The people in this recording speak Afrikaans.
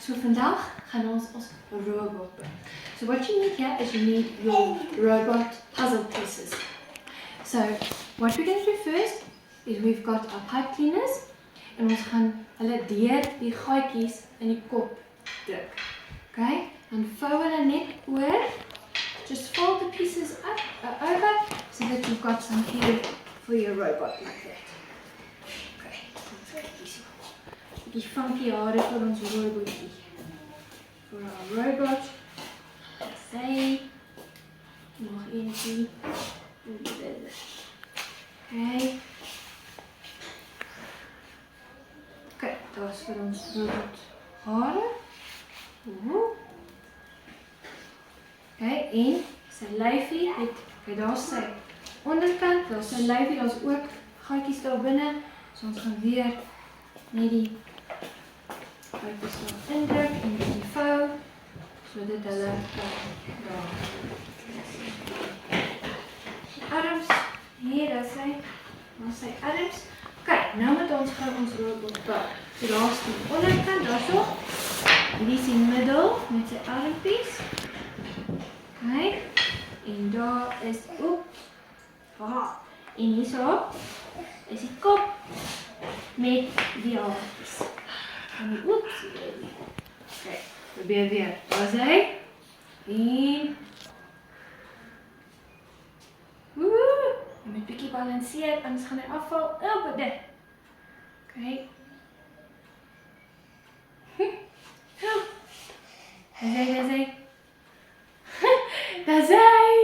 So vandag gaan ons robot bou. So what you need here is you need your robot puzzle pieces. So what we're going to do first is we've got our pipe cleaners en ons gaan hulle deur die gaatjies in die kop druk. Okay? Dan vou hulle net oor. Just fold the pieces up over so that you've got some here for your robot like that. Okay, ons kyk hierso. Die funky hare vir ons robotjie. For our robot. Sy nog eentjie. Okay. Okay, dat is vir ons robot hare. Okay, en sy lyfie het, kijk daar is sy onderkant, daar is sy lyfie, daar is ook gaatjies daar binne, so ons gaan weer net die gaatjies daar indruk en die vou, so dat hulle daar die arms, hier, daar is sy arms. Kijk, nou moet ons gaan ons robot bou. So daar is die onderkant, daar so, hier is die middel met sy armpies. Okay. En daar is, en hierso is die kop met die haartjies. En die okay, probeer weer. Daar is hy. En jy moet bietjie balanseer, anders gaan hy afval. Op dit. Okay. Daar is hy. Daar is hy!